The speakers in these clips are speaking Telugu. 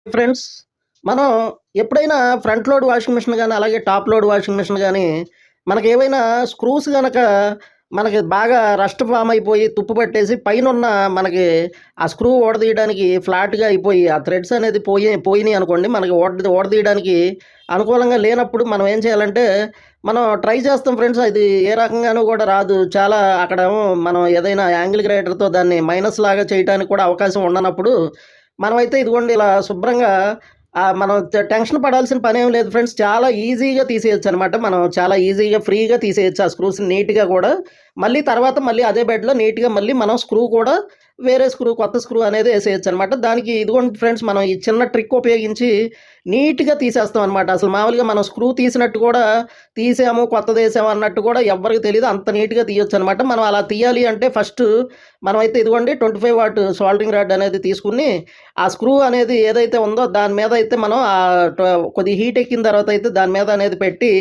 ఫ్రెండ్స్, మనం ఎప్పుడైనా ఫ్రంట్ లోడ్ వాషింగ్ మిషన్ గానీ, అలాగే టాప్ లోడ్ వాషింగ్ మిషన్ గానీ, మనకేవైనా స్క్రూస్ గనక మనకి బాగా రస్ట్ ఫామ్ అయిపోయి, తుప్పు పట్టేసి పైనున్న మనకి ఆ స్క్రూ ఊడదీయడానికి ఫ్లాట్‌గా అయిపోయి, ఆ థ్రెడ్స్ అనేది పోయినియి అనుకోండి, మనకి ఊడదీయడానికి అనుకూలంగా లేనప్పుడు మనం ఏం చేయాలంటే, మనం ట్రై చేస్తాం ఫ్రెండ్స్. అది ఏ రకంగానూ కూడా రాదు. చాలా అక్కడేమో మనం ఏదైనా యాంగిల్ గ్రైండర్‌తో దాన్ని మైనస్ లాగా చేయటానికి కూడా అవకాశం ఉండనప్పుడు, మనమైతే ఇదిగోండి ఇలా శుభ్రంగా మనం టెన్షన్ పడాల్సిన పనేం లేదు ఫ్రెండ్స్. చాలా ఈజీగా తీసేయొచ్చనమాట. మనం చాలా ఈజీగా, ఫ్రీగా తీసేయొచ్చు ఆ స్క్రూస్‌ని నీట్‌గా గూడా. మళ్ళీ తర్వాత మళ్ళీ అదే బెడ్‌లో నీట్‌గా మళ్ళీ మనం స్క్రూ కూడా వేరే స్క్రూ, కొత్త స్క్రూ అనేది ఏసేయొచ్చనమాట. దానికి ఇదిగోండి ఫ్రెండ్స్, మనం ఈ చిన్న ట్రిక్ ఉపయోగించి నీట్‌గా తీసేస్తామనమాట. అసలు మామూలుగా మనం స్క్రూ తీసినట్టు కూడా తీసాము, కొత్తదేసాము అన్నట్టు కూడా ఎవ్వరికీ తెలీదు. అంత నీట్‌గా తీయొచ్చనమాట. మనం అలా తీయాలి అంటే ఫస్టు మనమైతే ఇదిగోండి 25 వాట్ సోల్డరింగ్ రాడ్ అనేది తీసుకొని, ఆ స్క్రూ అనేది ఏదైతే ఉందో దాని మీద అయితే మనం కొద్దిగా హీట్ ఎక్కిన తర్వాత అయితే దాని మీద అనేది పెట్టి,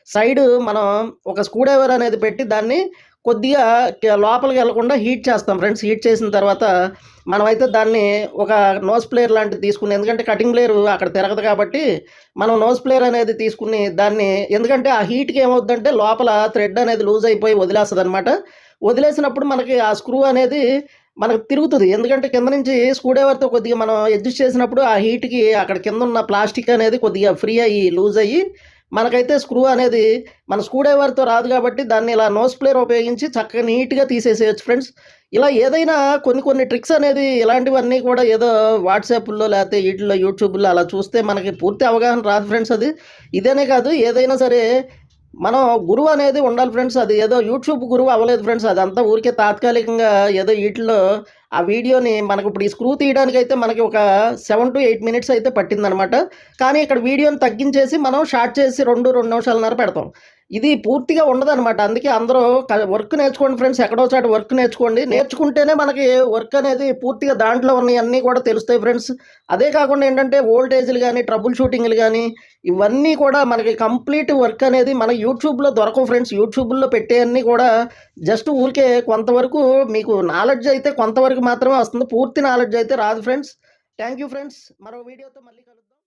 సైడు మనం ఒక స్క్రూ డ్రైవర్ అనేది పెట్టి దాన్ని కొద్దిగా లోపలికెళ్ళకుండా హీట్ చేస్తాం ఫ్రెండ్స్. హీట్ చేసిన తర్వాత మనమైతే దాన్ని ఒక నోస్ ప్లేయర్ లాంటిది తీసుకుని, ఎందుకంటే కటింగ్ ప్లేయర్ అక్కడ తిరగదు కాబట్టి, మనం నోస్ ప్లేయర్ అనేది తీసుకుని దాన్ని, ఎందుకంటే ఆ హీట్‌కి ఏమవుద్దంటే లోపల థ్రెడ్ అనేది లూజ్ అయిపోయి వదిలేస్తదనమాట. వదిలేసినప్పుడు మనకి ఆ స్క్రూ అనేది మనకు తిరుగుతది. ఎందుకంటే కింద నుంచి స్క్రూ డ్రైవర్‌తో కొద్దిగా మనం అడ్జస్ట్ చేసినప్పుడు ఆ హీట్‌కి అక్కడ కిందున్న ప్లాస్టిక్ అనేది కొద్దిగా ఫ్రీ అయ్యి, లూజ్ అయ్యి, మనకైతే స్క్రూ అనేది మన స్క్రూ డ్రైవర్‌తో రాదు కాబట్టి దాన్ని ఇలా నోస్ ప్లేయర్ ఉపయోగించి చక్కగా నీట్‌గా తీసేసేయొచ్చు ఫ్రెండ్స్. ఇలా ఏదైనా కొన్ని కొన్ని ట్రిక్స్ అనేది ఇలాంటివన్నీ కూడా ఏదో వాట్సాప్‌ల్లో లేతే ఈటిల్లో యూట్యూబ్‌లో అలా చూస్తే మనకి పూర్తి అవగాహన రాదు ఫ్రెండ్స్ అది. ఇదనే కాదు, ఏదైనా సరే మనం గురువు అనేది ఉండాలి ఫ్రెండ్స్. అది ఏదో యూట్యూబ్ గురువు అవ్వలేదు ఫ్రెండ్స్. అదంతా ఊరికే తాత్కాలికంగా ఏదో ఈటిల్లో ఆ వీడియోని మనకిప్పుడు ఈ స్క్రూ తీయడానికైతే మనకి ఒక 7-8 మినిట్స్ అయితే పట్టిందనమాట. కానీ ఇక్కడ వీడియోని తగ్గించేసి మనం షార్ట్ చేసి 2 నిమిషాలన్నర పెడతాం. ఇది పూర్తిగా ఉండదనమాట. అందుకే అందరూ వర్క్ నేర్చుకోండి ఫ్రెండ్స్. ఎక్కడో చోట వర్క్ నేర్చుకోండి. నేర్చుకుంటేనే మనకి వర్క్ అనేది పూర్తిగా దాంట్లో ఉన్నయన్నీ కూడా తెలుస్తాయి ఫ్రెండ్స్. అదే కాకుండా ఏంటంటే వోల్టేజ్‌లు గానీ, ట్రబుల్ షూటింగ్‌లు గానీ, ఇవన్నీ కూడా మనకి కంప్లీట్ వర్క్ అనేది మన యూట్యూబ్‌లో దొరకవు ఫ్రెండ్స్. యూట్యూబ్‌లో పెట్టేయన్నీ కూడా జస్ట్ ఊరికే కొంతవరకు మీకు నాలెడ్జ్ అయితే కొంతవరకు మాత్రమే వస్తుంది. పూర్తి నాలెడ్జ్ అయితే రాదు ఫ్రెండ్స్. Thank you friends. మరో వీడియోతో మళ్ళీ కలుద్దాం.